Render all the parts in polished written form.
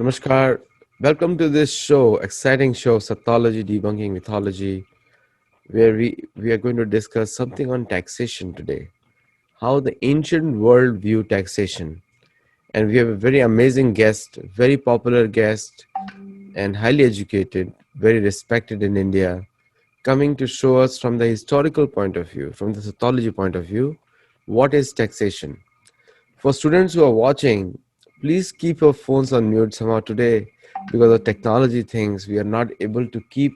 Namaskar. Welcome to this show, exciting show, Sathology Debunking Mythology, where we are going to discuss something on taxation today. How the ancient world viewed taxation. And we have a very amazing guest, very popular guest, and highly educated, very respected in India, coming to show us from the historical point of view, from the Sathology point of view, what is taxation. For students who are watching, please keep your phones on mute somehow today because of technology things. We are not able to keep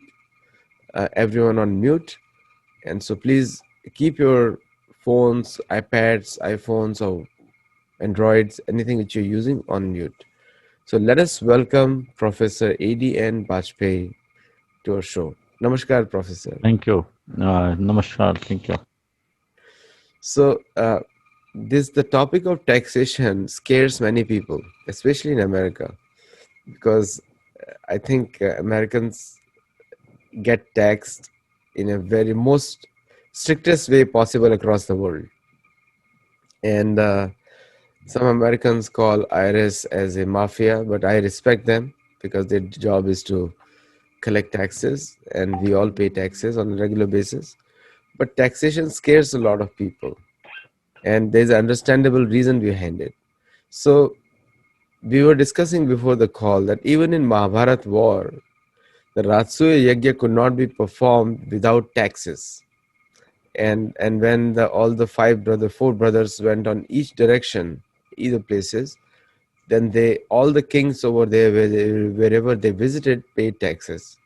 everyone on mute. And so please keep your phones, iPads, iPhones, or Androids, anything which you're using on mute. So let us welcome Professor ADN Bajpayee to our show. Namaskar, Professor. Thank you. Namaskar. Thank you. So, this the topic of taxation scares many people, especially in America, because I think Americans get taxed in a very most strictest way possible across the world. And some Americans call IRS as a mafia, but I respect them because their job is to collect taxes, and we all pay taxes on a regular basis. But taxation scares a lot of people, and there's an understandable reason behind it. So we were discussing before the call that even in Mahabharat war, the Ratsuya Yajna could not be performed without taxes. And when all the four brothers went on each direction, either places, then all the kings over there, wherever they visited, paid taxes.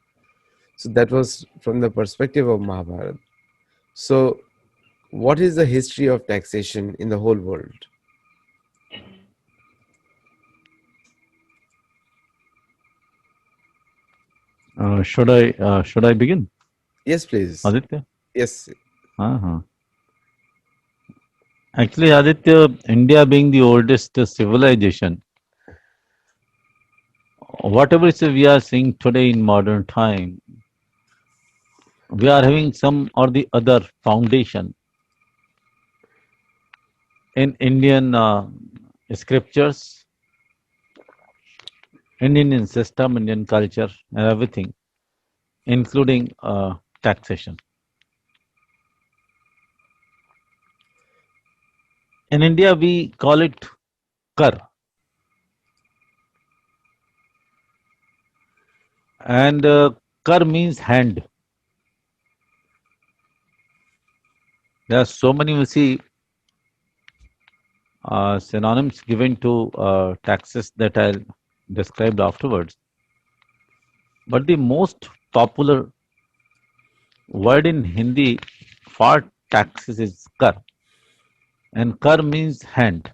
So that was from the perspective of Mahabharata. So, what is the history of taxation in the whole world? Should I begin, Yes, please. Aditya? Yes. Uh-huh. Actually, Aditya, India being the oldest civilization, whatever we are seeing today in modern time, we are having some or the other foundation in Indian scriptures, in Indian system, Indian culture, and everything, including taxation. In India, we call it kar, and kar means hand. There are so many, you see, synonyms given to taxes that I'll describe afterwards. But the most popular word in Hindi for taxes is kar, and kar means hand.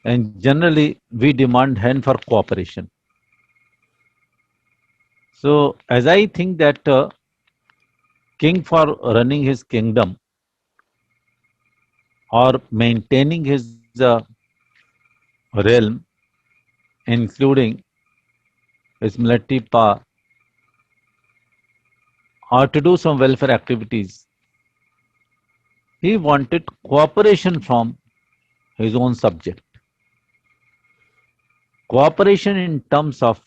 And generally, we demand hand for cooperation. So, as I think that king for running his kingdom or maintaining his realm, including his military power, or to do some welfare activities, he wanted cooperation from his own subject. Cooperation in terms of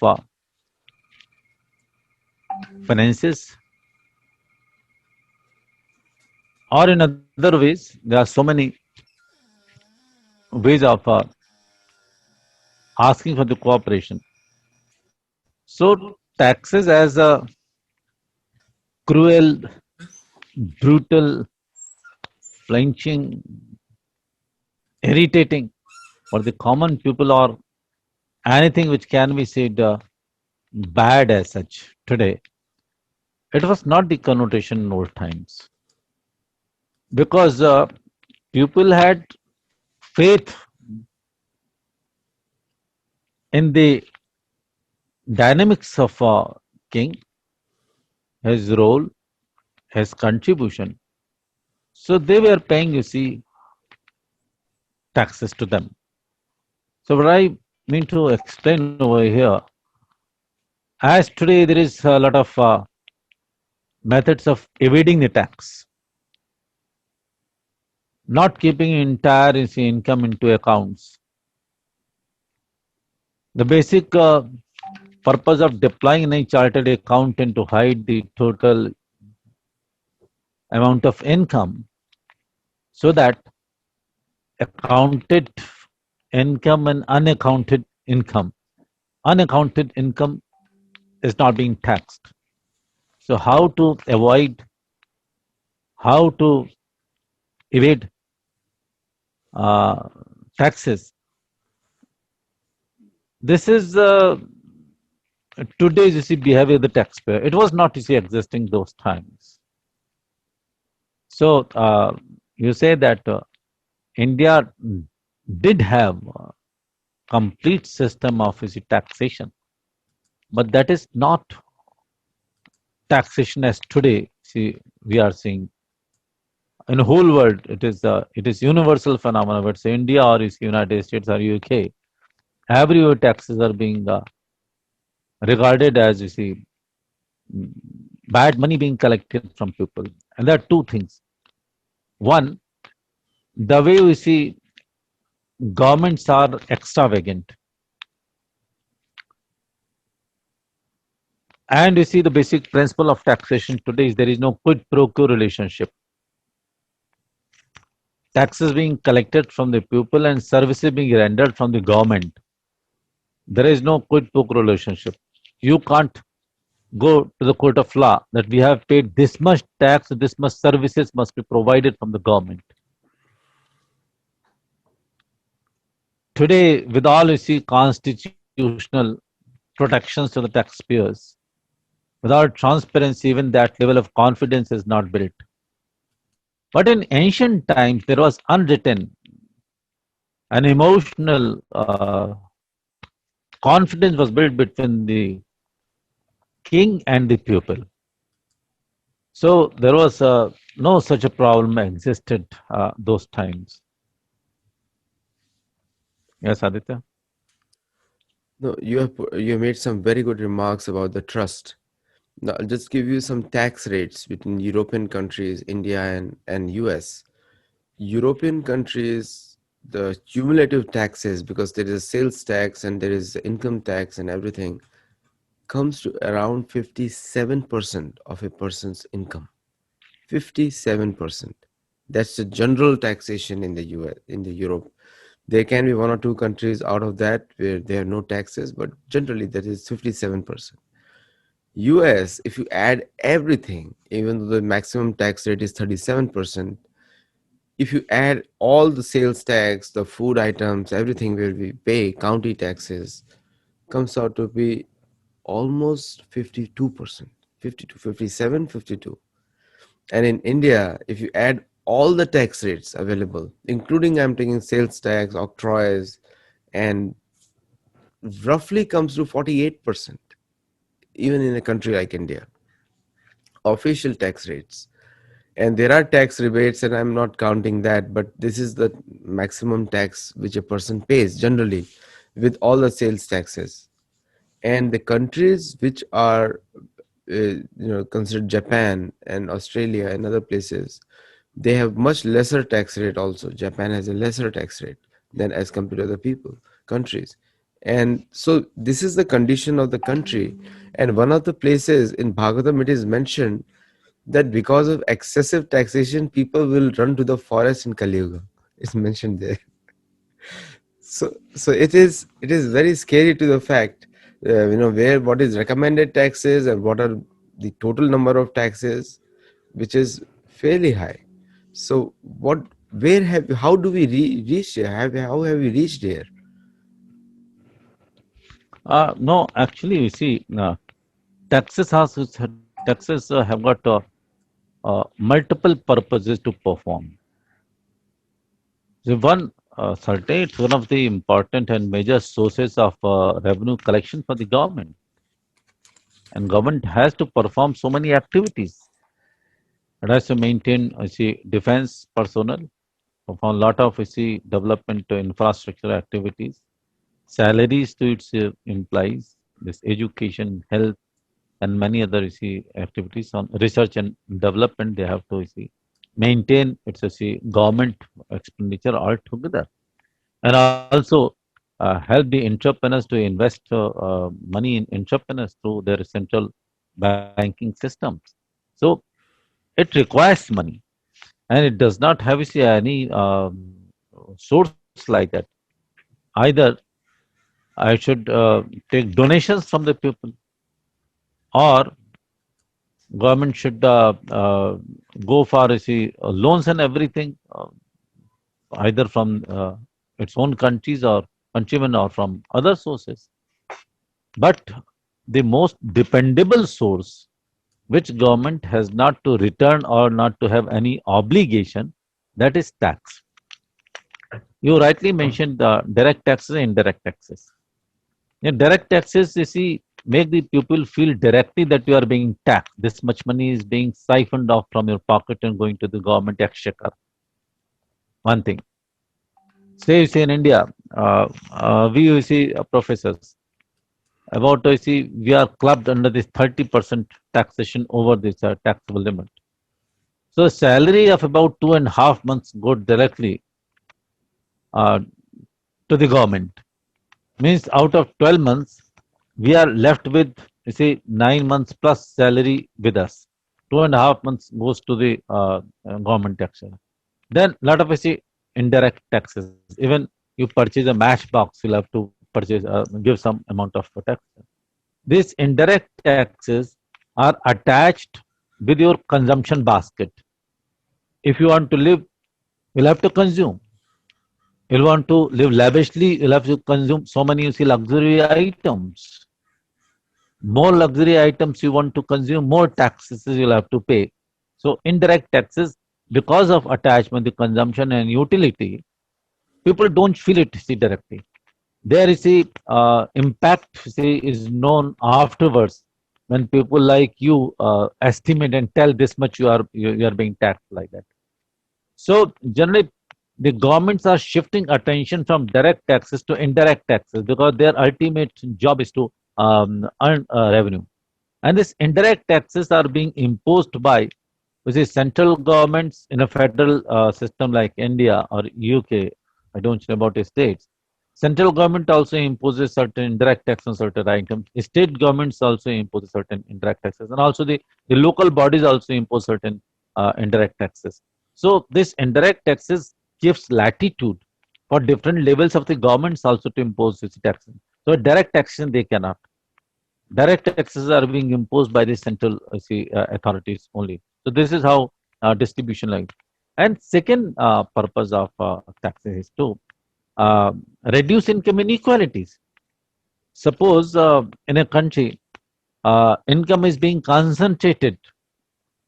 finances, or in other ways, there are so many ways of asking for the cooperation. So, taxes as a cruel, brutal, flinching, irritating for the common people, or anything which can be said bad as such today, it was not the connotation in old times, because people had faith in the dynamics of a king, his role, his contribution. So they were paying, you see, taxes to them. So what I mean to explain over here, as today there is a lot of methods of evading the tax, not keeping entire income into accounts. The basic purpose of deploying a chartered accountant to hide the total amount of income so that accounted income and unaccounted income is not being taxed. So how to evade uh, taxes? This is today's you see behavior of the taxpayer. It was not you see existing those times. So you say that India did have a complete system of you see, taxation, but that is not taxation as today. See, we are seeing in the whole world. It is universal phenomenon. Whether it's India or it's United States or UK, everywhere taxes are being regarded as you see mm, bad money being collected from people. And there are two things. One, the way we see governments are extravagant, and you see the basic principle of taxation today is there is no quid pro quo relationship. Taxes being collected from the people and services being rendered from the government. There is no quid pro quo relationship. You can't go to the court of law that we have paid this much tax, this much services must be provided from the government. Today, with all you see constitutional protections to the taxpayers, without transparency, even that level of confidence is not built. But in ancient times, there was unwritten an emotional confidence was built between the king and the people. So there was no such a problem existed those times. Yes, Aditya. No, you have made some very good remarks about the trust. Now, I'll just give you some tax rates between European countries, India and US. European countries, the cumulative taxes, because there is a sales tax and there is income tax and everything, comes to around 57% of a person's income. 57%. That's the general taxation in the US, in the Europe. There can be one or two countries out of that where there are no taxes, but generally that is 57%. US, if you add everything, even though the maximum tax rate is 37%, if you add all the sales tax, the food items, everything where we pay county taxes, comes out to be almost 52%, 52, 57, 52. And in India, if you add all the tax rates available, including I'm taking sales tax, octroys, and roughly comes to 48%, even in a country like India, official tax rates. And there are tax rebates, and I'm not counting that, but this is the maximum tax which a person pays generally with all the sales taxes. And the countries which are considered Japan and Australia and other places, they have much lesser tax rate also. Japan has a lesser tax rate than as compared to other people countries. And so this is the condition of the country. And one of the places in Bhagavatam it is mentioned that because of excessive taxation people will run to the forest in Kali Yuga. It's mentioned there. So it is very scary to the fact, where what is recommended taxes and what are the total number of taxes, which is fairly high. So what, where have, how do we reach here? How have we reached here? No, actually, you see, taxes have got multiple purposes to perform. So one, certainly, it's one of the important and major sources of revenue collection for the government. And government has to perform so many activities. It has to maintain, I see, defense personnel, perform a lot of, I see, development infrastructure activities, salaries to its employees, this education, health, and many other, you see, activities on research and development. They have to, you see, maintain its, you see, government expenditure altogether. And also, help the entrepreneurs to invest money in entrepreneurs through their central banking systems. So it requires money, and it does not have you see, any source like that. Either I should take donations from the people, or government should go for you see, loans and everything, either from its own countries or countrymen or from other sources. But the most dependable source which government has not to return or not to have any obligation, that is tax. You rightly mentioned the direct taxes and indirect taxes. Yeah, direct taxes, you see, make the people feel directly that you are being taxed. This much money is being siphoned off from your pocket and going to the government exchequer. One thing. Say you see in India, we you see professors about you see we are clubbed under this 30% taxation over this taxable limit. So salary of about 2.5 months go directly uh, to the government. Means out of 12 months, we are left with, you see, 9 months plus salary with us. 2.5 months goes to the government tax. Then lot of, you see, indirect taxes. Even you purchase a matchbox, you'll have to purchase, give some amount of tax. These indirect taxes are attached with your consumption basket. If you want to live, you'll have to consume. You'll want to live lavishly, you'll have to consume so many, you see, luxury items. More luxury items you want to consume, more taxes you'll have to pay. So indirect taxes, because of attachment, the consumption and utility, people don't feel it see directly. There is a impact see is known afterwards when people like you estimate and tell this much you are being taxed like that. So generally, the governments are shifting attention from direct taxes to indirect taxes because their ultimate job is to earn revenue. And these indirect taxes are being imposed by which is central governments in a federal system like India or UK. I don't know about the states. Central government also imposes certain indirect tax on certain items. State governments also impose certain indirect taxes, and also the local bodies also impose certain indirect taxes. So this indirect taxes gives latitude for different levels of the governments also to impose this taxes. So direct taxation they cannot. Direct taxes are being imposed by the central authorities only. So this is how distribution like. And second purpose of taxes is to uh, reduce income inequalities. Suppose in a country, income is being concentrated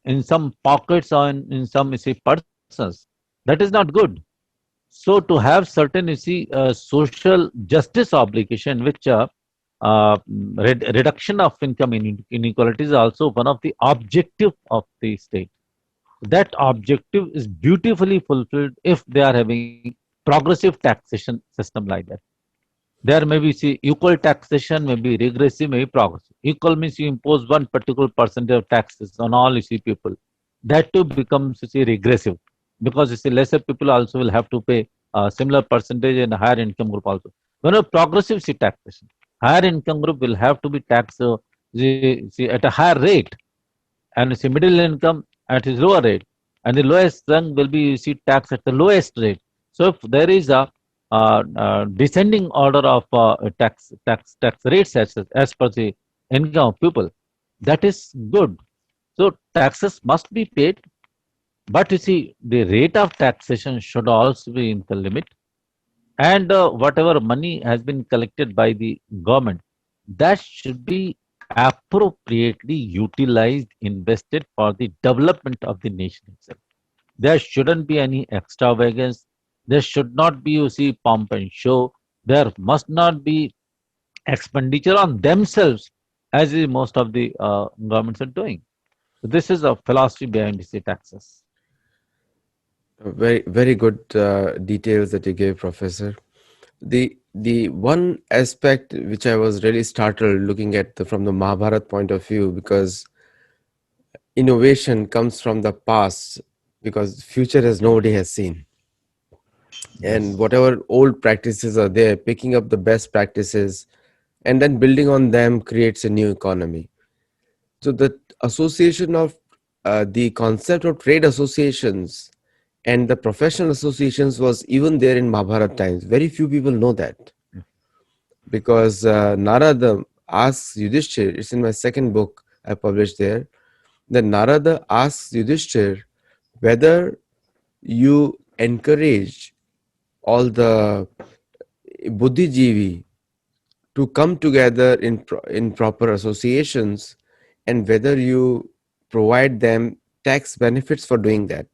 in some pockets or in some you see, persons. That is not good. So to have certain you see social justice obligation, which reduction of income inequality is also one of the objective of the state. That objective is beautifully fulfilled if they are having progressive taxation system like that. There may be see equal taxation, may be regressive, may be progressive. Equal means you impose one particular percentage of taxes on all you see people. That too becomes you see regressive because you see lesser people also will have to pay a similar percentage in a higher income group also. When a progressive see taxation, higher income group will have to be taxed see, at a higher rate, and you see middle income at its lower rate, and the lowest rung will be you see taxed at the lowest rate. So if there is a descending order of tax rates as per the income of people, that is good. So taxes must be paid, but you see the rate of taxation should also be in the limit, and whatever money has been collected by the government, that should be appropriately utilized, invested for the development of the nation itself. There shouldn't be any extravagance. There should not be, you see, pomp and show. There must not be expenditure on themselves, as is most of the governments are doing. So this is a philosophy behind the taxes. Very, very good details that you gave, Professor. The one aspect which I was really startled looking at from the Mahabharat point of view, because innovation comes from the past, because future as nobody has seen. and Yes. whatever old practices are there, picking up the best practices and then building on them creates a new economy. So the association of the concept of trade associations and the professional associations was even there in Mahabharata times. Very few people know that, because Narada asks Yudhishthir, it's in my second book I published there, that Narada asks Yudhishthir whether you encourage all the Buddhijeevi to come together in proper associations, and whether you provide them tax benefits for doing that.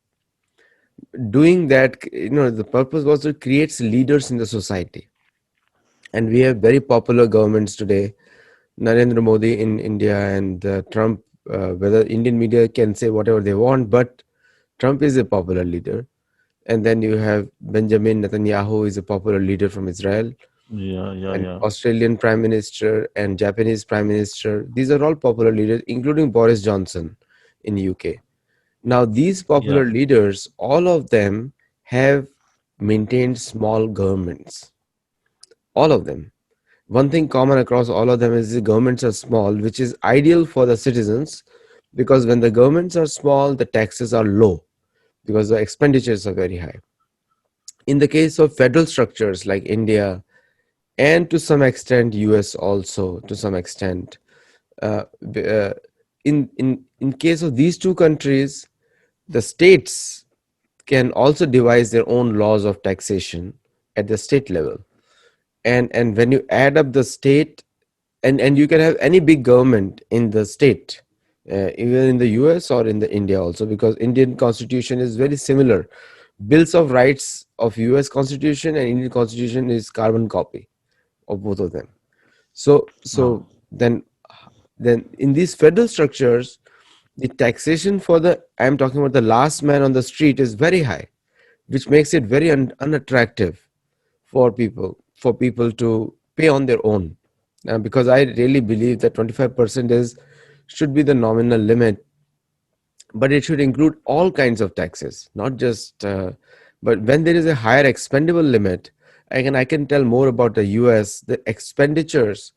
Doing that, the purpose was to create leaders in the society. And we have very popular governments today, Narendra Modi in India, and Trump. Whether Indian media can say whatever they want, but Trump is a popular leader. And then you have Benjamin Netanyahu is a popular leader from Israel, Yeah, yeah, and yeah, Australian Prime Minister and Japanese Prime Minister. These are all popular leaders, including Boris Johnson in UK. Now, these yeah. popular leaders, all of them have maintained small governments. All of them. One thing common across all of them is the governments are small, which is ideal for the citizens, because when the governments are small, the taxes are low because the expenditures are very high. In the case of federal structures like India and to some extent US also, to some extent, uh, b- uh, in case of these two countries, the states can also devise their own laws of taxation at the state level. And when you add up the state, and you can have any big government in the state, even in the US or in the India also, because Indian constitution is very similar. Bills of rights of US constitution and Indian constitution is carbon copy of both of them. So Ah, then in these federal structures, the taxation for the, I'm talking about the last man on the street, is very high, which makes it very unattractive for people to pay on their own. Because I really believe that 25% is should be the nominal limit, but it should include all kinds of taxes, not just. But when there is a higher expendable limit, I can tell more about the U.S. The expenditures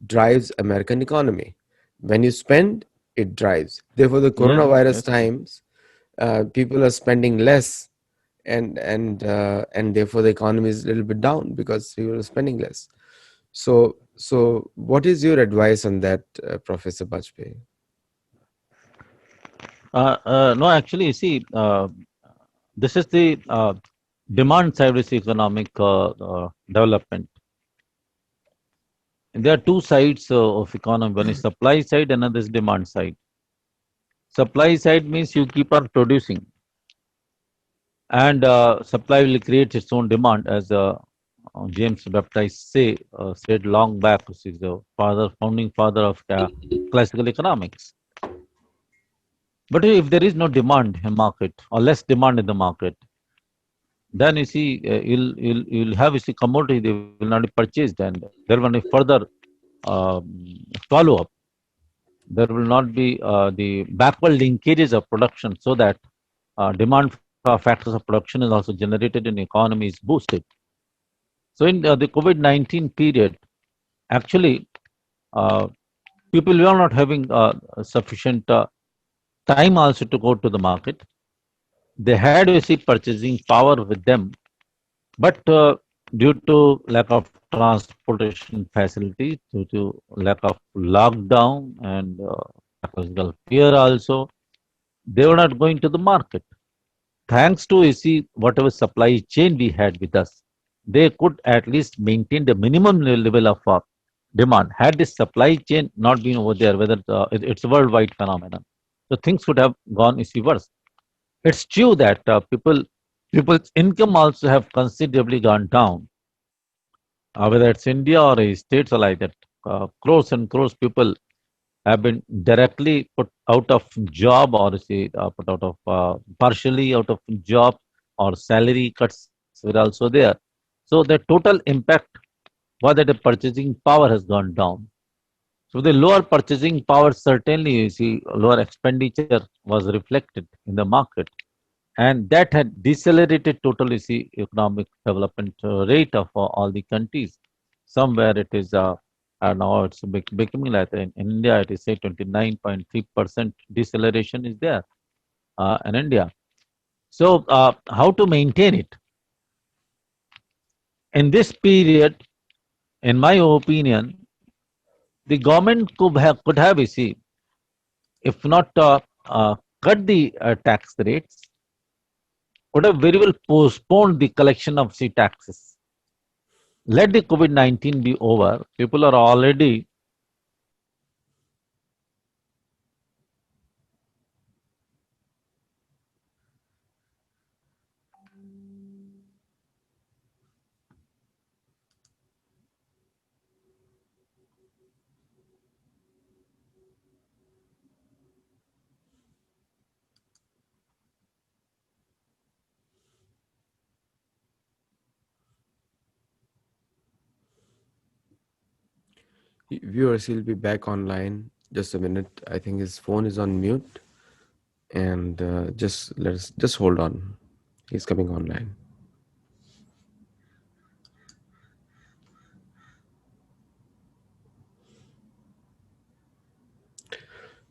drives American economy. When you spend, it drives. Therefore, the yes, coronavirus yes. times, people are spending less, and therefore the economy is a little bit down because people are spending less. So what is your advice on that, Professor Bajpayee? No, actually, you see, this is the demand side is economic development. And there are two sides of economy. One is supply side, another is demand side. Supply side means you keep on producing, and supply will create its own demand, as James Baptist said long back. Who is the founding father of classical economics. But if there is no demand in market or less demand in the market, then you see you'll have, you see, commodity, they will not be purchased, and there will be further follow up. There will not be the backward linkages of production, so that demand factors of production is also generated and economy is boosted. So in the COVID-19 period, actually, uh, people were not having sufficient time also to go to the market. They had, you see, purchasing power with them, but due to lack of transportation facility, due to lack of lockdown and psychological fear also, they were not going to the market. Thanks to, you see, whatever supply chain we had with us, they could at least maintain the minimum level of demand. Had this supply chain not been over there, whether it's a worldwide phenomenon, so things could have gone, you see, worse. It's true that people's income also have considerably gone down, whether it's India or states alike. That crores and crores people have been directly put out of job, or say put out of partially out of job, or salary cuts were also there. So the total impact was that the purchasing power has gone down. So the lower purchasing power, certainly, you see, lower expenditure was reflected in the market. and that had decelerated totally see economic development rate of all the countries. Somewhere it is now it's becoming like in India it is say 29.3% deceleration is there in India. So how to maintain it in this period? In my opinion, the government could have you see, if not cut the tax rates, could have very well postponed the collection of the taxes. Let the COVID-19 be over. People are already Viewers, he'll be back online. Just a minute. I think his phone is on mute, and just let's just hold on. He's coming online.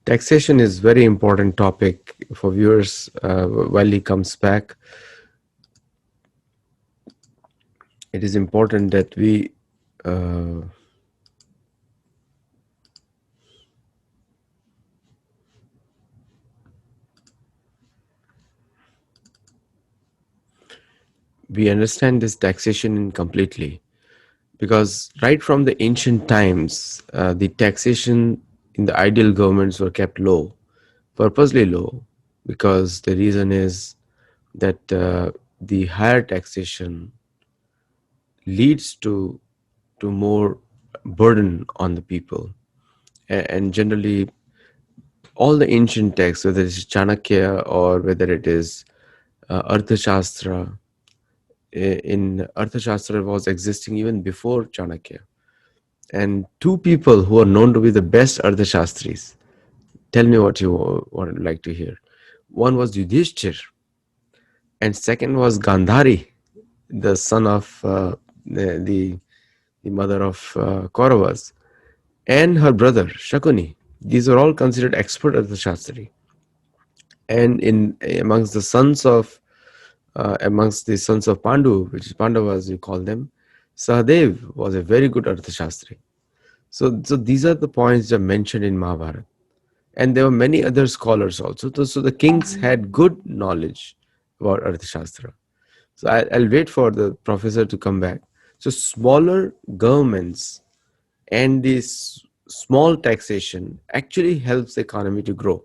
Taxation is very important topic for viewers. While he comes back, it is important that uh, we understand this taxation completely, because right from the ancient times, the taxation in the ideal governments were kept low, purposely low, because the reason is that the higher taxation leads to more burden on the people. And generally, all the ancient texts, whether it's Chanakya or whether it is Arthashastra, in Arthashastra was existing even before Chanakya. And two people who are known to be the best Arthashastris, tell me what you would like to hear. One was Yudhishthir, and second was Gandhari, the son of the mother of Kauravas, and her brother Shakuni. These are all considered expert Arthashastri. And in amongst the sons of Pandu, which is Pandavas, you call them, Sahadev was a very good Arthashastri. So these are the points that are mentioned in Mahabharata. And there were many other scholars also. So the kings had good knowledge about Arthashastra. So I'll wait for the professor to come back. So smaller governments and this small taxation actually helps the economy to grow,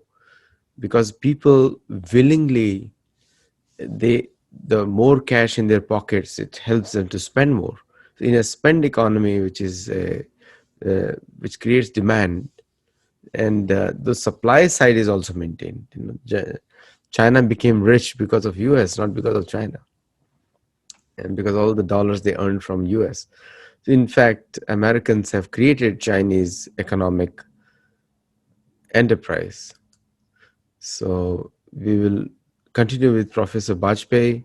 because people willingly, the more cash in their pockets, it helps them to spend more. So in a spend economy, which creates demand, and the supply side is also maintained. China became rich because of US, not because of China, and because all the dollars they earned from US. So in fact, Americans have created Chinese economic enterprise. So we will continue with Professor Bajpayee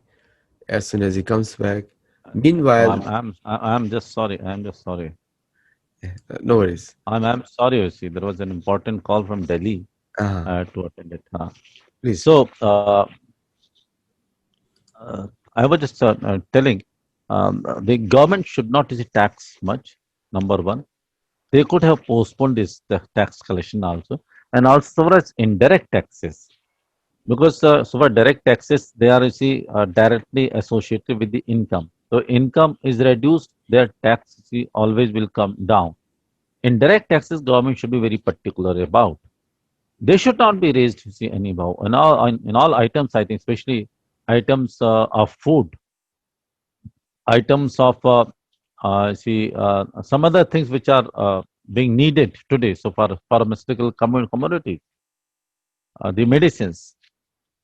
as soon as he comes back. no, Meanwhile, I'm just sorry. I'm just sorry. no worries. I'm sorry. You see, there was an important call from Delhi to attend it. Please. So I was just telling the government should not tax much. Number one, they could have postponed this the tax collection also, and also for as indirect taxes, because so for direct taxes they are you see directly associated with the income. So income is reduced, their tax you see, always will come down. Indirect taxes, government should be very particular about. They should not be raised you see anyhow. In all items, I think, especially items of food, items of see some other things which are being needed today. So for pharmaceutical commodities, the medicines,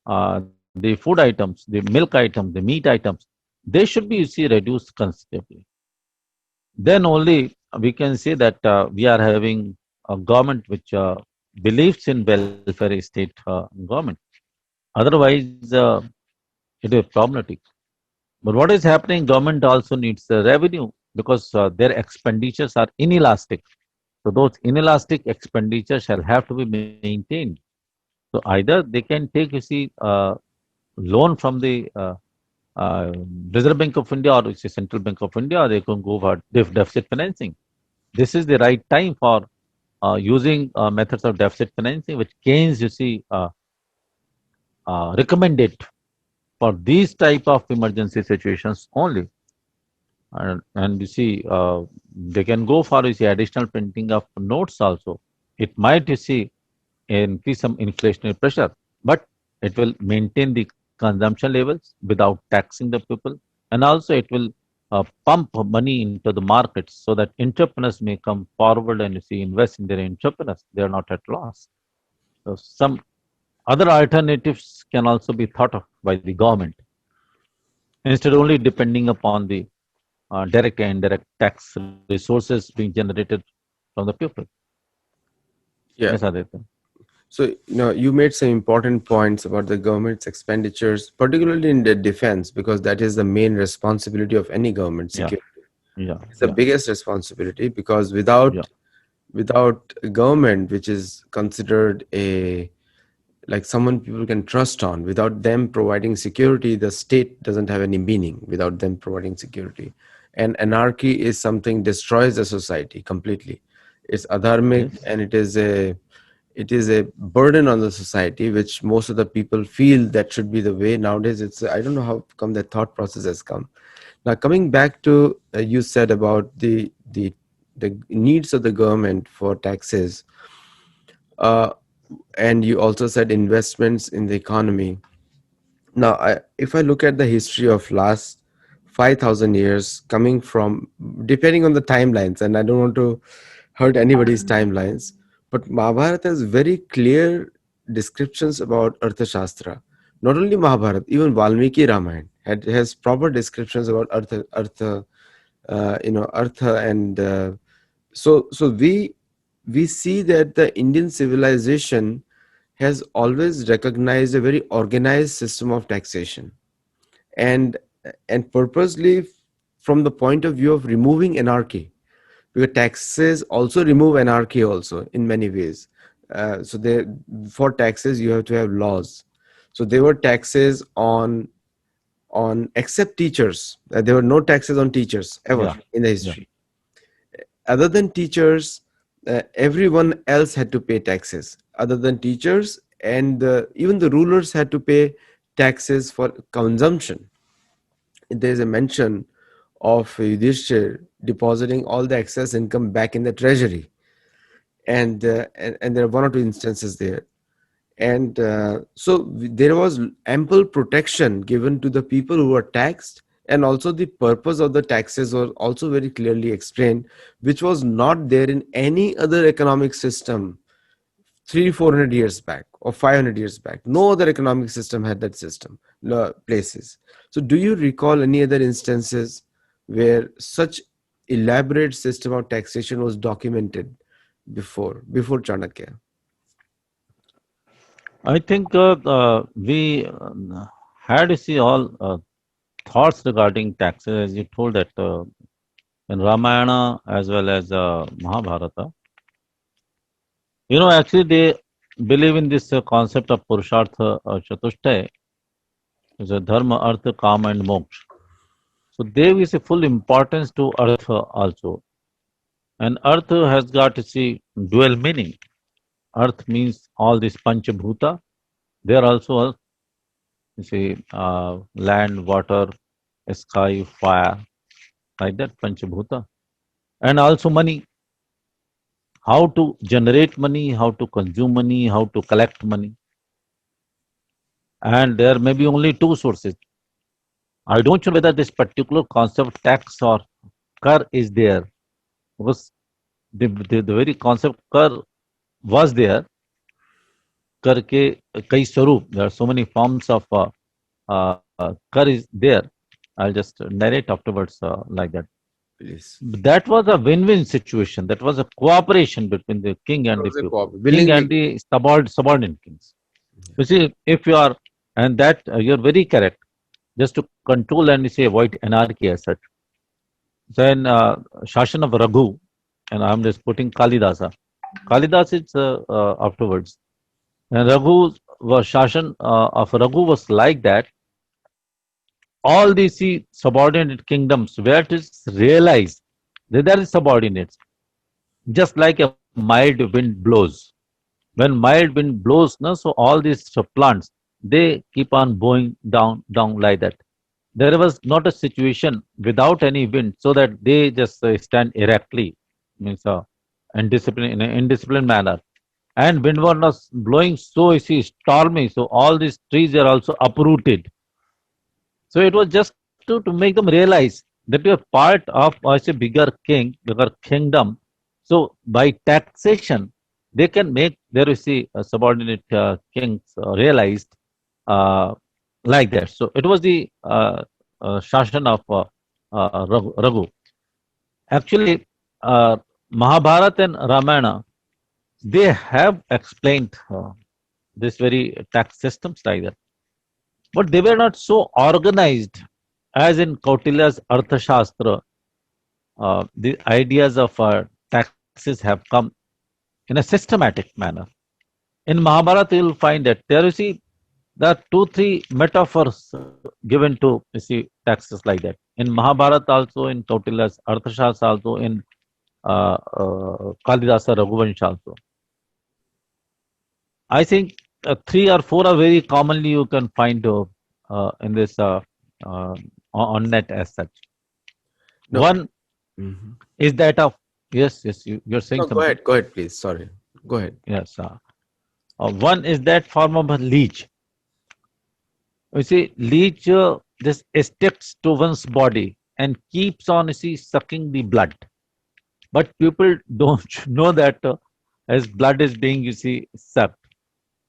the food items, the milk items, the meat items, they should be you see reduced considerably. Then only we can say that we are having a government which believes in welfare state government. Otherwise, it is problematic. But what is happening? Government also needs the revenue because their expenditures are inelastic. So those inelastic expenditures shall have to be maintained. So either they can take, you see, loan from the uh, Reserve Bank of India or you see, Central Bank of India, or they can go for deficit financing. This is the right time for using methods of deficit financing, which Keynes, you see, recommended for these type of emergency situations only. And you see, they can go for you see additional printing of notes also. It might you see increase some inflationary pressure, but it will maintain the consumption levels without taxing the people, and also it will pump money into the markets so that entrepreneurs may come forward and you see invest in their entrepreneurs. They are not at loss. So some other alternatives can also be thought of by the government instead only depending upon the direct and indirect tax resources being generated from the people. Yeah. Yes, Aditya. So, you made some important points about the government's expenditures, particularly in the defense, because that is the main responsibility of any government. Yeah, Security yeah, is the yeah, biggest responsibility, because yeah, without a government, which is considered a like someone people can trust on, without them providing security, the state doesn't have any meaning without them providing security. And anarchy is something destroys the society completely. It's adharmic, yes. and it is a burden on the society, which most of the people feel that should be the way nowadays. It's I don't know how come that thought process has come. Now, coming back to you said about the needs of the government for taxes, uh, and you also said investments in the economy. Now, if I look at the history of last 5,000 years, coming from, depending on the timelines, and I don't want to hurt anybody's timelines, but Mahabharata has very clear descriptions about Arthashastra. Not only Mahabharata, even Valmiki Ramayana has proper descriptions about Artha, and so we see that the Indian civilization has always recognized a very organized system of taxation, and and purposely from the point of view of removing anarchy, because taxes also remove anarchy also in many ways. So they, for taxes you have to have laws. So there were taxes on except teachers. There were no taxes on teachers ever Yeah, in the yeah, history. Other than teachers, everyone else had to pay taxes other than teachers, and even the rulers had to pay taxes for consumption. There is a mention of Yudhishthir depositing all the excess income back in the treasury, and there are one or two instances there. And there was ample protection given to the people who were taxed, and also the purpose of the taxes was also very clearly explained, which was not there in any other economic system 300-400 years back or 500 years back. No other economic system had that system, places. So do you recall any other instances where such elaborate system of taxation was documented before Chanakya? I think we had to see all thoughts regarding taxes, as you told that in Ramayana as well as Mahabharata. Actually, they believe in this concept of Purushartha Chatushtay, is a Dharma, Artha, Kama, and Moksha. So they give a full importance to Artha also, and Artha has got to see dual meaning. Earth means all this Panchabhuta. They are also you see land, water, sky, fire, like that Panchabhuta, and also money. How to generate money, how to consume money, how to collect money, and there may be only two sources. I don't know whether this particular concept tax or kar is there because the very concept kar was there. Kar ke kai swaroop. There are so many forms of kar is there. I'll just narrate afterwards like that. Please. That was a win-win situation. That was a cooperation between the king That and the was a people, king willingly. and the subordinate kings. You see, if you are, and that you're very correct. just to control and say avoid anarchy as such. Then Shashan of Raghu, and I'm just putting Kalidasa. Kalidas is afterwards. And Raghu was Shashan of Raghu was like that. All these subordinate kingdoms where it is realized that there is subordinates, just like a mild wind blows. When mild wind blows, no, so all these plants they keep on bowing down like that. There was not a situation without any wind, so that they just stand erectly, means in an indisciplined manner. And wind was blowing so you see stormy, so all these trees are also uprooted. So it was just to make them realize that you are part of a bigger kingdom. So by taxation, they can make their you see subordinate kings realized uh, like that. So it was the Shashan of Raghu. Actually, uh, Mahabharata and Ramayana, they have explained this very tax systems like that. But they were not so organized as in Kautilya's Arthashastra. The ideas of taxes have come in a systematic manner. In Mahabharata, you will find that there you see there are two, three metaphors given to you see taxes like that. In Mahabharata also, in Kautilya's Arthashastra also, in Kalidasa Raghuvansh also. I think three or four are very commonly you can find in this uh, on net as such. No. One Mhm. is that of yes, you're saying No, something. go ahead, please. Sorry. Go ahead. Yes, one is that form of a leech. You see, leech just sticks to one's body and keeps on you see sucking the blood. But people don't know that as blood is being you see sucked.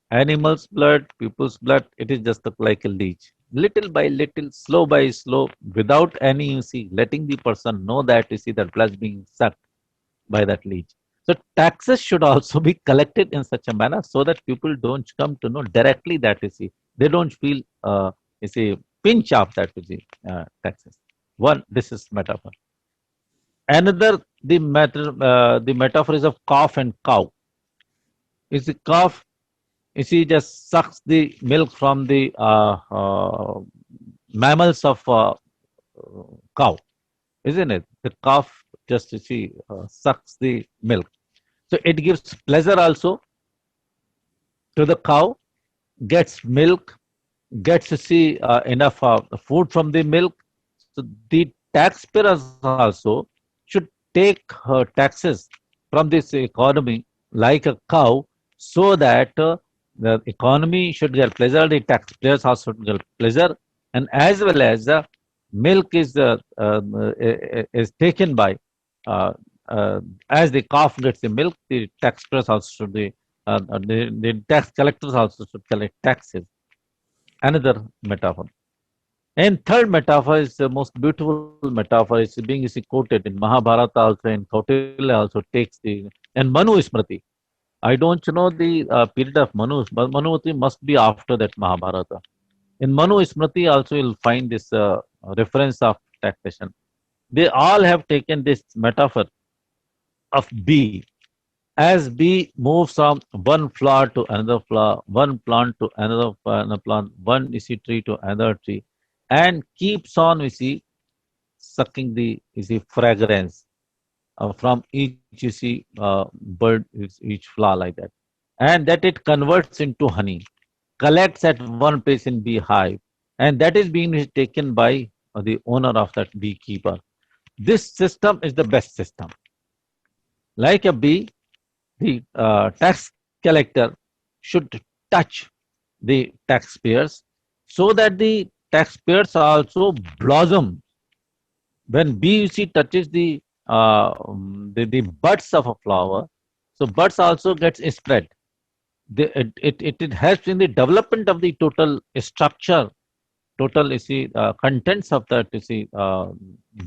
Animals' blood, people's blood, it is just like a leech. Little by little, slow by slow, without any, you see, letting the person know that, you see, that blood is being sucked by that leech. So taxes should also be collected in such a manner so that people don't come to know directly that, you see, they don't feel, you see, pinch of that, you see, taxes. One, this is metaphor. Another, the metaphor is of calf and cow. Is the calf you see, just sucks the milk from the mammals of cow, isn't it? The calf just you see sucks the milk, so it gives pleasure also to the cow. Gets milk, gets to see enough food from the milk. So the taxpayers also should take taxes from this economy like a cow, so that the economy should get pleasure, the taxpayers also should get pleasure, and as well as the milk is taken by uh, uh, as the calf gets the milk, the taxpayers also should be the tax collectors also should collect taxes. Another metaphor. And third metaphor is the most beautiful metaphor. It's being is quoted in Mahabharata also, in Kautilya also takes the and Manu Smriti. I don't know the period of Manu, but Manuvati must be after that Mahabharata. In Manu Smriti also you'll find this reference of taxation. They all have taken this metaphor of bee. As bee moves from one flower to another flower, one plant to another plant, one you see, tree to another tree, and keeps on you see sucking the you see fragrance from each you see bird, each flower like that, and that it converts into honey, collects at one place in beehive, and that is being taken by the owner of that beekeeper. This system is the best system. Like a bee, the tax collector should touch the taxpayers so that the taxpayers also blossom. When bee you see touches the buds of a flower, so buds also gets spread. It helps in the development of the total structure, total you see contents of that you see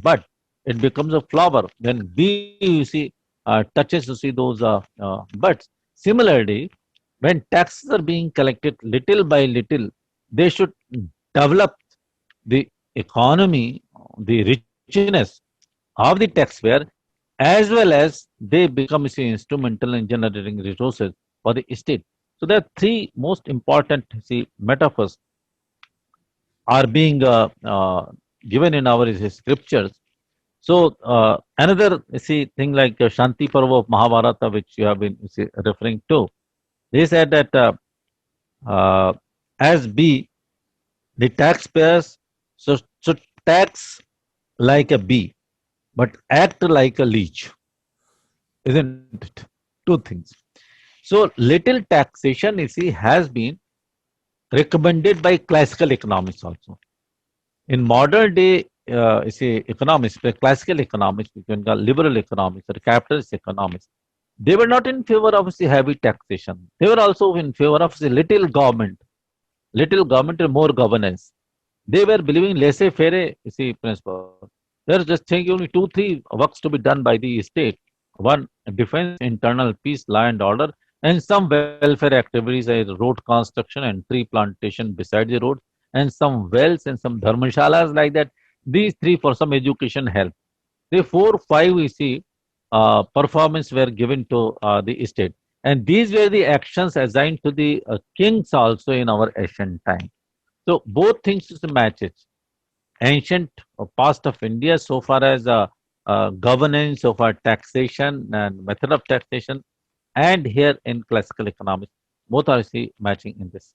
bud. It becomes a flower. Then bee you see touches to see those buds. Similarly, when taxes are being collected little by little, they should develop the economy, the richness of the taxpayer, as well as they become you see, instrumental in generating resources for the state. So there are three most important see, metaphors are being given in our scriptures. So another you see thing like Shanti Parva of Mahabharata, which you have been you see, referring to, they said that uh, as be the taxpayers should tax like a bee, but act like a leech, isn't it? Two things. So little taxation, you see, has been recommended by classical economics also. In modern day, you see, economics, the classical economics, we can call liberal economics or capitalist economics, they were not in favor of say, heavy taxation. They were also in favor of say, little government and more governance. They were believing laissez-faire, you see, principle. There's just think only two, three works to be done by the state. One, defense, internal peace, law and order, and some welfare activities like road construction and tree plantation beside the road, and some wells and some dharmashalas like that. These three for some education help. The four, five, we see, performance were given to the state. And these were the actions assigned to the kings also in our ancient time. So both things is matches. Ancient past of India, so far as governance, so far taxation and method of taxation, and here in classical economics, both are see matching in this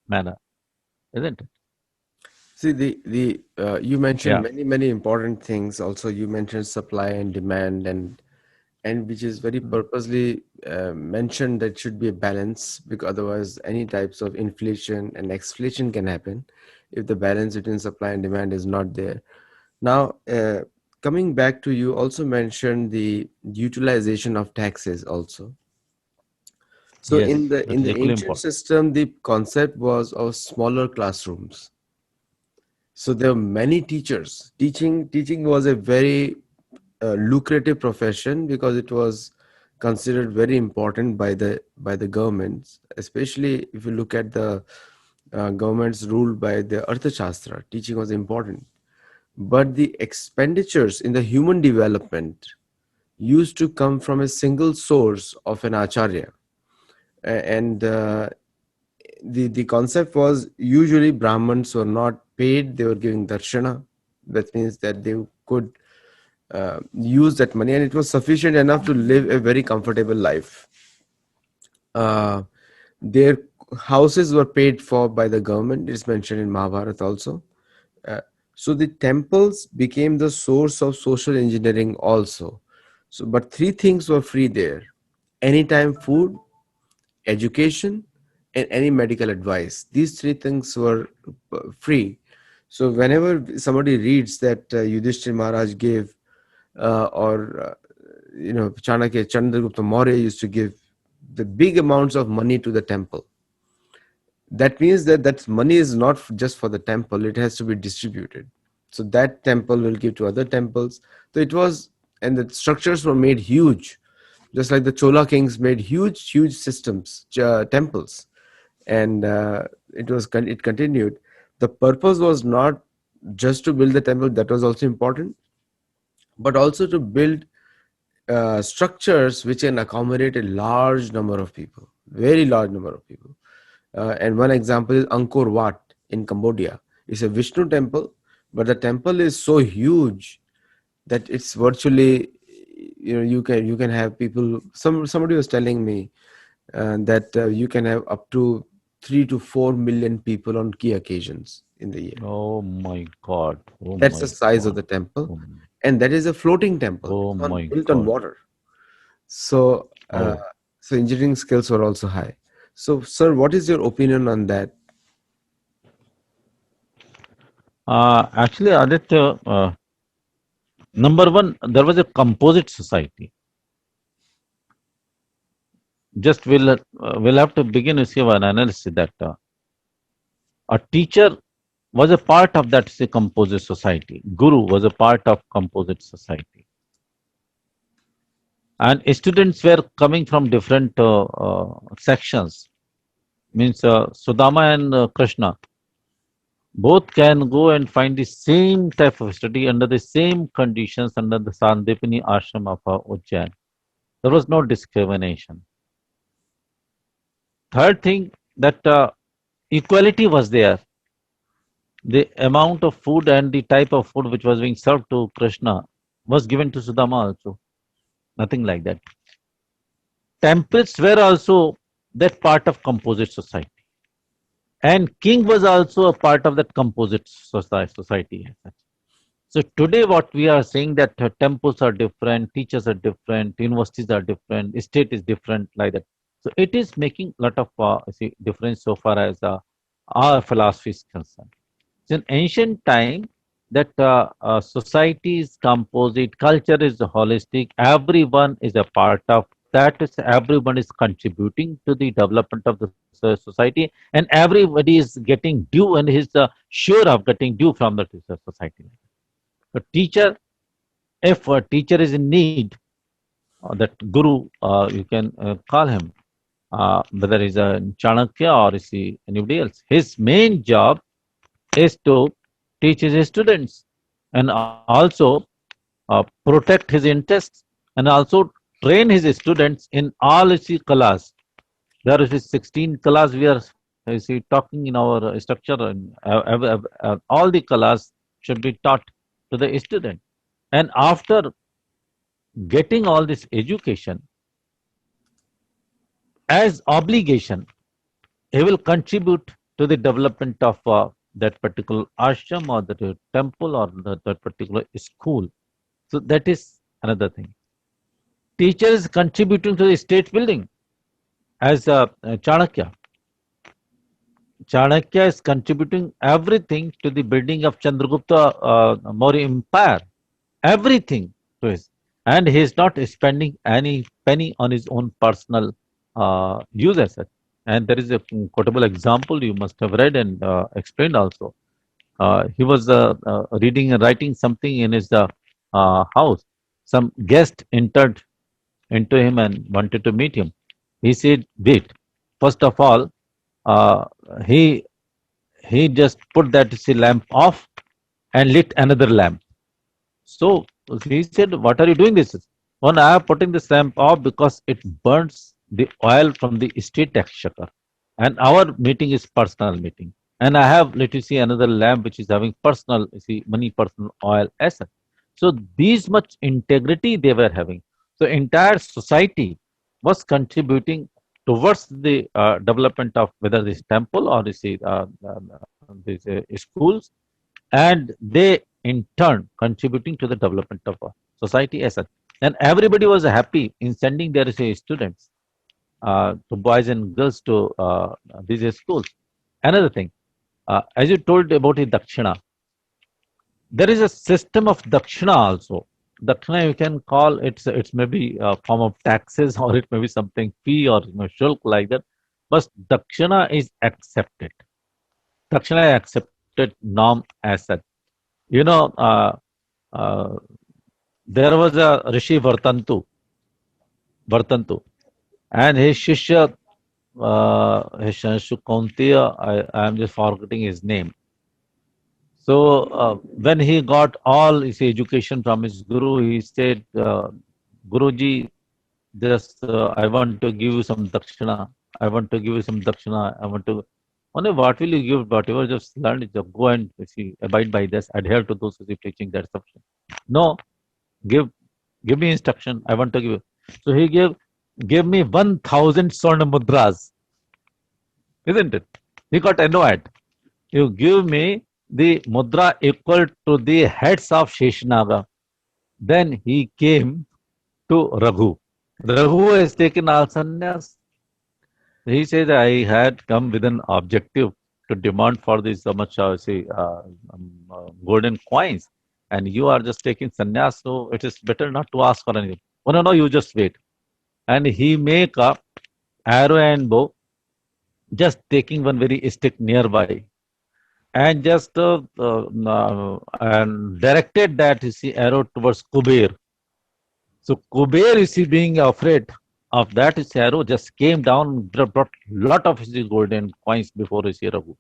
manner, isn't it? See, the you mentioned Yeah. many important things. Also, you mentioned supply and demand, and which is very Mm. purposely mentioned that should be a balance, because otherwise any types of inflation and exflation can happen if the balance between supply and demand is not there. Now, coming back to, you also mentioned the utilization of taxes also. So Yes, that in is the equally ancient important. system, the concept was of smaller classrooms. So there were many teachers. Teaching was a very lucrative profession, because it was considered very important by the governments, especially if you look at the governments ruled by the Arthashastra. Teaching was important, but the expenditures in the human development used to come from a single source of an acharya. And the concept was, usually Brahmins were not paid; they were giving darshana. That means that they could use that money, and it was sufficient enough to live a very comfortable life. Uh, their houses were paid for by the government. It's mentioned in Mahabharata also. Uh, so the temples became the source of social engineering also. So, but three things were free there: anytime food, education, and any medical advice. These three things were free. So whenever somebody reads that Yudhishthir Maharaj gave, or Chanakya Chandragupta Maurya used to give the big amounts of money to the temple, that means that that money is not just for the temple, it has to be distributed. So that temple will give to other temples. So it was, and the structures were made huge, just like the Chola kings made huge systems, temples. And it continued. The purpose was not just to build the temple, that was also important, but also to build structures which can accommodate a large number of people, very large number of people. And one example is Angkor Wat in Cambodia. It's a Vishnu temple, but the temple is so huge that it's virtually, you can have people. Somebody was telling me that you can have up to 3 to 4 million people on key occasions in the year. Oh my God. Oh That's the my size of God. the temple, Oh, and that is a floating temple. oh It's on, my built on God. water. So, Oh. engineering skills were also high. So, sir, what is your opinion on that? Actually, Aditya, number one, there was a composite society. Just we'll have to begin with your analysis that a teacher was a part of that say, composite society. Guru was a part of composite society, and students were coming from different sections. Means Sudama and Krishna. Both can go and find the same type of study under the same conditions under the Sandipini ashram of Ujjain. There was no discrimination. Third thing, that equality was there. The amount of food and the type of food which was being served to Krishna was given to Sudama also. Nothing like that. Temples were also that part of composite society. And king was also a part of that composite society. As such. So today what we are saying that temples are different, teachers are different, universities are different, state is different like that. So it is making a lot of difference so far as our philosophy is concerned. So in ancient time, that society is composite, culture is holistic, everyone is a part of that. Is everyone is contributing to the development of the society, and everybody is getting due and is sure of getting due from the society. So teacher, if a teacher is in need, that guru, you can call him, whether he's a Chanakya or is he anybody else. His main job is to teach his students and also protect his interests and also train his students in all his kalas. There is 16 kalas we are talking in our structure, and all the kalas should be taught to the student. And after getting all this education as obligation, he will contribute to the development of that particular ashram or that temple or that particular school. So that is another thing. Teacher is contributing to the state building as Chanakya. Chanakya is contributing everything to the building of Chandragupta Maurya Empire. Everything to his. And he is not spending any penny on his own personal use as such. And there is a quotable example you must have read and explained also. He was reading and writing something in his house. Some guest entered into him and wanted to meet him. He said, "Wait. First of all, uh, he he just put that lamp off and lit another lamp." So he said, "What are you doing this?" When I am putting this lamp off because it burns the oil from the state exchequer. And our meeting is personal meeting. And I have, let you see, another lamp which is having personal, you see, money, personal oil, asset. So these much integrity they were having. So entire society was contributing towards the development of whether this temple or this, these schools, and they in turn contributing to the development of society as such. And everybody was happy in sending their students to boys and girls to these schools. Another thing, as you told about the Dakshina, there is a system of Dakshina also. Dakshina you can call it's maybe a form of taxes or it may be something fee or shulk like that. But Dakshina is accepted. Dakshina is accepted norm as such. You know, uh, there was a Rishi Vartantu, and his Shishya, his Shanshu Kauntiya, I am just forgetting his name. So when he got all his education from his guru, he said, Guruji, just I want to give you some dakshina. I want to give you some dakshina. I want to. Only what will you give? Whatever just learn, just go and see, abide by this, adhere to those teaching. That's sufficient. No, give give me instruction. I want to give you. So he gave me 1,000 Swarna Mudras, isn't it? He got annoyed. You give me the mudra equal to the heads of Sheshnaga. Then he came to Raghu. Raghu has taken all sannyas. He says, I had come with an objective to demand for this so much, golden coins. And you are just taking sannyas, so it is better not to ask for anything. Oh, no, no, you just wait. And he make a arrow and bow, just taking one very stick nearby and just and directed that you see arrow towards Kuber. So Kuber is he being afraid of that his arrow just came down, brought lot of his golden coins before his Raghu.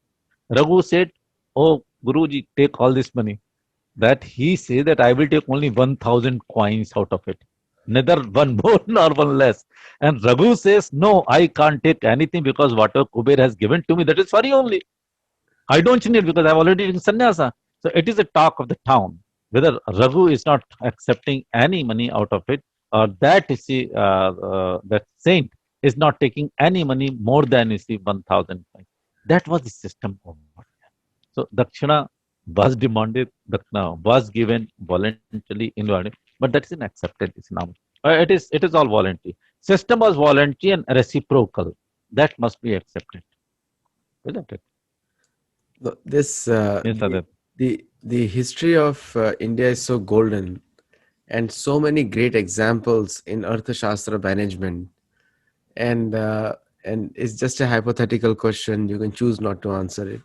Raghu said, oh, Guruji, take all this money. That he say that I will take only 1,000 coins out of it. Neither one more nor one less. And Raghu says, no, I can't take anything because whatever Kuber has given to me, that is for you only. I don't need because I've already taken sannyasa. So it is a talk of the town. Whether Raghu is not accepting any money out of it, or that is the that saint is not taking any money more than is the 1,000. That was the system of what. So Dakshina was demanded, Dakshina was given voluntarily, involuntarily, but that is an accepted Islam. It is all voluntary. System was voluntary and reciprocal. That must be accepted, isn't it? This Yes, Adat. the history of India is so golden, and so many great examples in Arthashastra management. And it's just a hypothetical question. You can choose not to answer it.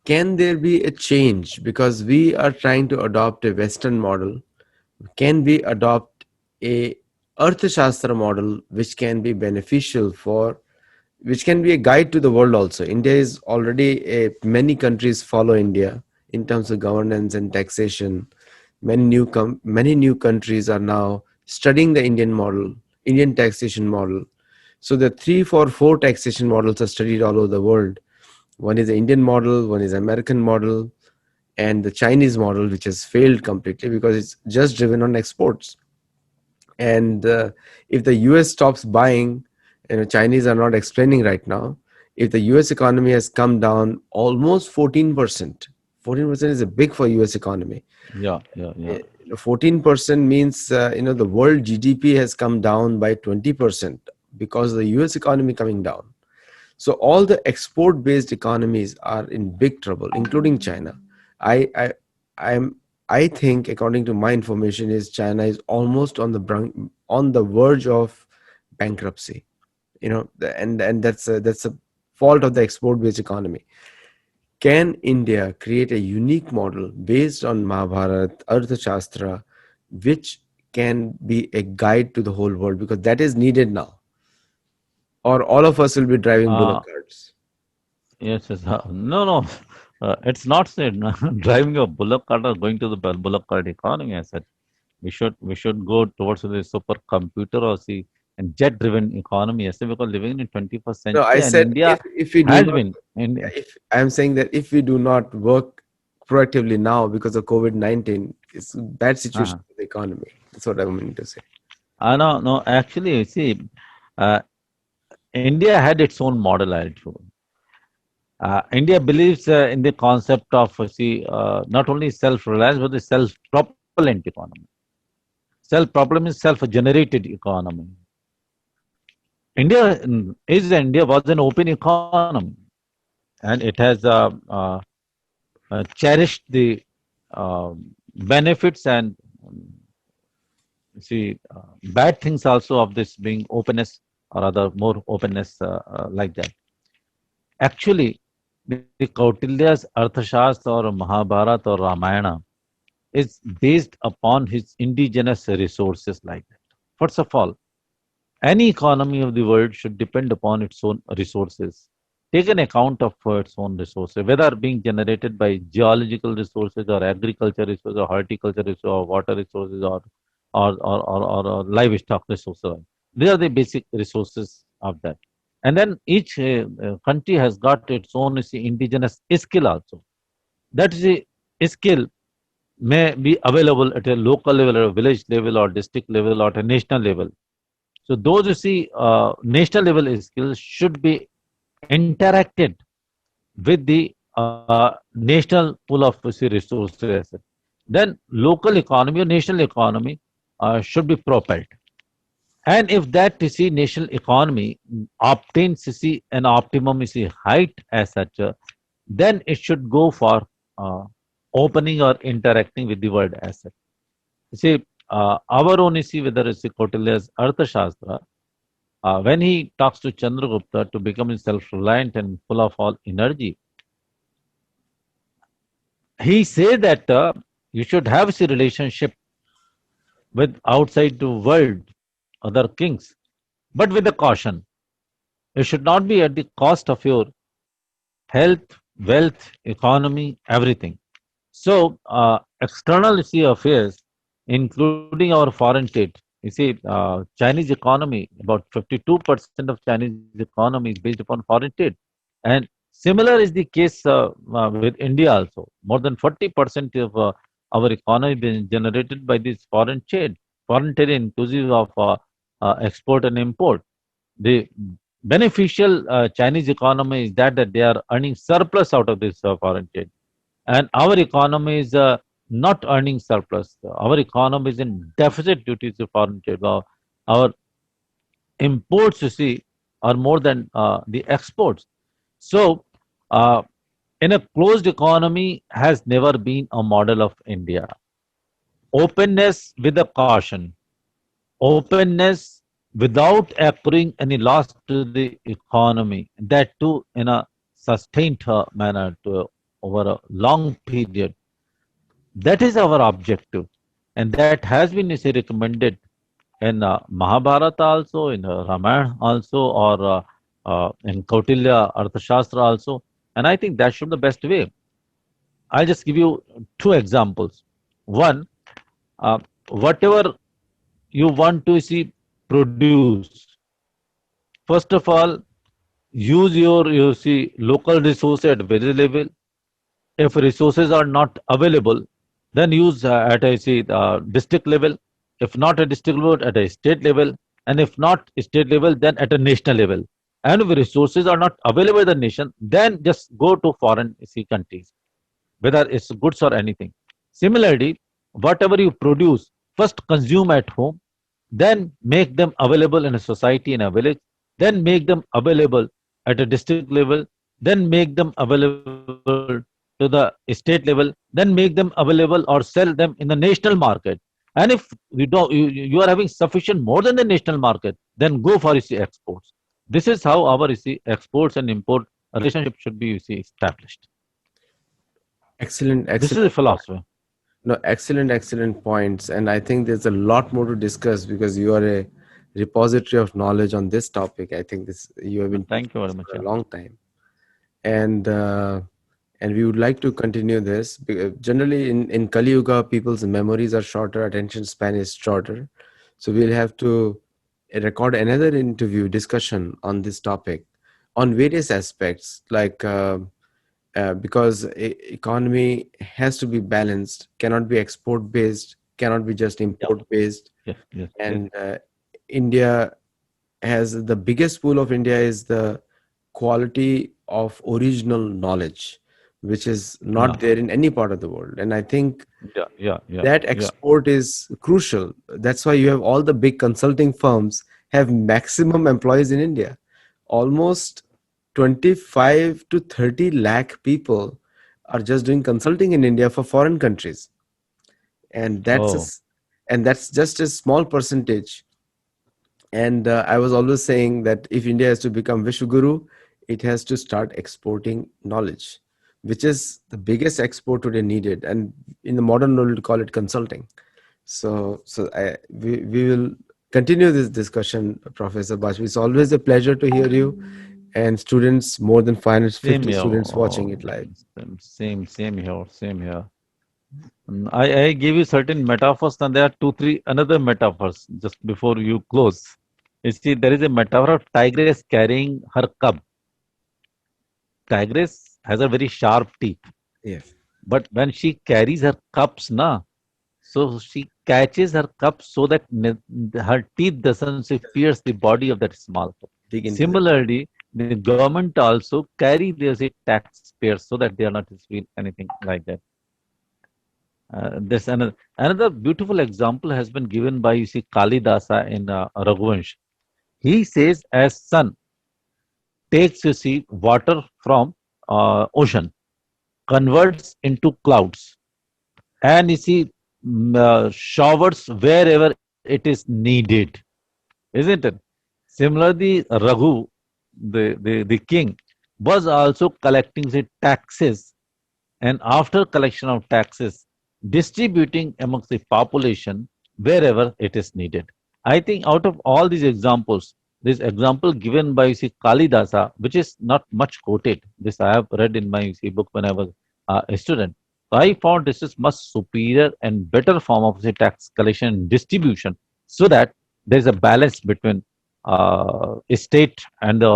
Can there be a change because we are trying to adopt a Western model? Can we adopt a Arthashastra model which can be beneficial for, which can be a guide to the world also? India is already a, many countries follow India in terms of governance and taxation. Many new countries are now studying the Indian model, Indian taxation model. So the three, four taxation models are studied all over the world. One is the Indian model, one is American model, and the Chinese model, which has failed completely because it's just driven on exports. And if the US stops buying, Chinese are not explaining right now. If the US economy has come down almost 14%, 14% is a big for US economy. Yeah, yeah, yeah. 14% means the world GDP has come down by 20% because of the US economy coming down. So all the export based economies are in big trouble, including China. I i i'm i think, according to my information, is China is almost on the on the verge of bankruptcy. And that's a fault of the export based economy. Can India create a unique model based on Mahabharat, Arthashastra, which can be a guide to the whole world? Because that is needed now. Or all of us will be driving bullock Uh, carts. yes, yes. No, no. It's not said no. Driving a bullock cart or going to the bullock cart economy. I said we should go towards the supercomputer or see and jet driven economy. I said because living in 21st No, I century and said India if we do has not, been in. if I'm saying that if we do not work proactively now because of COVID-19, it's a bad situation Uh, for the economy. That's what I mean to say. no, no. Actually, you see, uh, India had its own model attitude. India believes in the concept of not only self-reliance but the self-propellant economy. Self-problem is self-generated economy. India was an open economy, and it has cherished the uh, benefits and bad things also of this being openness or other more openness like that. Actually, the Kautilya's Arthashastra or Mahabharata or Ramayana is based upon his indigenous resources like that. First of all, any economy of the world should depend upon its own resources, take an account of its own resources, whether being generated by geological resources or agriculture resources or horticulture resources or water resources or livestock resources. These are the basic resources of that. And then each country has got its own indigenous skill also. That is a skill may be available at a local level, or a village level, or district level, or at a national level. So those national level skills should be interacted with the national pool of resources. Then local economy or national economy should be propelled. And if that national economy obtains an optimum height as such, then it should go for uh, opening or interacting with the world as such. You see, our own whether it's Kautilya's Arthashastra, when he talks to Chandragupta to become self-reliant and full of all energy, he said that you should have a relationship with outside the world, other kings, but with a caution. It should not be at the cost of your health, wealth, economy, everything. So, external, you see, affairs, including our foreign trade. You see, Chinese economy, about 52% of Chinese economy is based upon foreign trade. And similar is the case with India also. More than 40% of our economy being generated by this foreign trade inclusive of export and import. The beneficial Chinese economy is that they are earning surplus out of this foreign trade, and our economy is not earning surplus. Our economy is in deficit due to the foreign trade. Our imports, you see, are more than the exports. So, uh, in a closed economy has never been a model of India. Openness with a caution, openness without accruing any loss to the economy, that too in a sustained manner over a long period. That is our objective, and that has been, you say, recommended in Mahabharata also, in Ramayana also, or in Kautilya Arthashastra also. And I think that should be the best way. I'll just give you two examples. One, uh, whatever you want to see produce, first of all, use your, you see, local resources at village level. If resources are not available, then use at a see, district level. If not at district level, at a state level, and if not state level, then at a national level. And if resources are not available in the nation, then just go to foreign see, countries, whether it's goods or anything. Similarly, whatever you produce, first consume at home, then make them available in a society, in a village, then make them available at a district level, then make them available to the state level, then make them available or sell them in the national market. And if you are having sufficient more than the national market, then go for, you see, exports. This is how our, you see, exports and import relationship should be, you see, established. Excellent, This excellent. is a philosophy. No, excellent, excellent points. And I think there's a lot more to discuss because you are a repository of knowledge on this topic. I think this you have been Thank teaching you very this much. for Yeah. a long time, and we would like to continue this. Generally, in Kali Yuga, people's memories are shorter, attention span is shorter, so we'll have to record another interview discussion on this topic on various aspects like. Because economy has to be balanced, cannot be export based, cannot be just Yeah. import based. Yes. Yes. Yes. And India has the biggest pool of India is the quality of original knowledge, which is not Yeah. there in any part of the world. And I think Yeah. Yeah. Yeah. that Yeah. export is crucial. That's why you have all the big consulting firms have maximum employees in India. Almost 25 to 30 lakh people are just doing consulting in India for foreign countries. And Oh. and that's just a small percentage. And I was always saying that if India has to become Vishwaguru, it has to start exporting knowledge, which is the biggest export today needed. And in the modern world, we call it consulting. We will continue this discussion, Professor Bajpai. It's always a pleasure to hear you. And students, more than Same 550 here. students watching it live. Same here. Same here. I give you certain metaphors, and there are two, three another metaphors just before you close. You see, there is a metaphor of tigress carrying her cub. Tigress has a very sharp teeth, Yes. but when she carries her cubs, na, so she catches her cup so that her teeth doesn't say pierce the body of that small cup. Dig into that. Similarly, the government also carry their say, taxpayers so that they are not doing anything like that. There's another beautiful example has been given by, you see, Kalidasa in Raghuvansh. He says, as sun takes, you see, water from ocean, converts into clouds, and, you see, showers wherever it is needed, isn't it? Similarly, Raghu, the king, was also collecting the taxes, and after collection of taxes, distributing amongst the population wherever it is needed. I think out of all these examples, this example given by, you see, Kalidasa, which is not much quoted. This I have read in my, you see, book when I was a student. So I found this is much superior and better form of the tax collection and distribution, so that there is a balance between state and the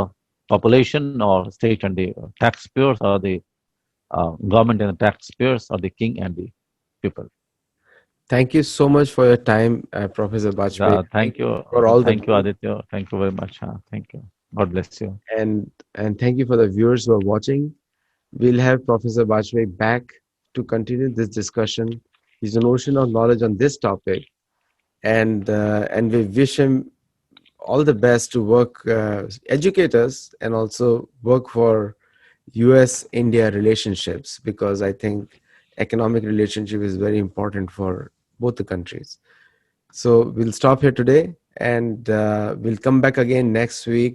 population, or state and the taxpayers, or the government and the taxpayers, or the king and the people. Thank you so much for your time, Professor Bajpayee. For all the Thank you, Aditya. Thank you very much. Thank you. God bless you. and thank you for the viewers who are watching. We'll have Professor Bajpayee back to continue this discussion. He's an ocean of knowledge on this topic, and we wish him all the best to work, educate us, and also work for U.S.-India relationships, because I think economic relationship is very important for both the countries. So we'll stop here today, and we'll come back again next week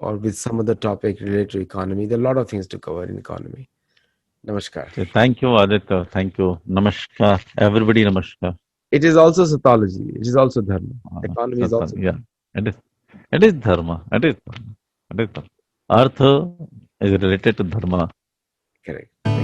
or with some other topic related to economy. There are a lot of things to cover in economy. Namaskar. Okay, thank you, Aditya. Thank you. Namaskar. Everybody, namaskar. It is also Sathology. It is also Dharma. Economy is also Yeah, it is. It is dharma. It is dharma. It is dharma. Artha is related to dharma. correct.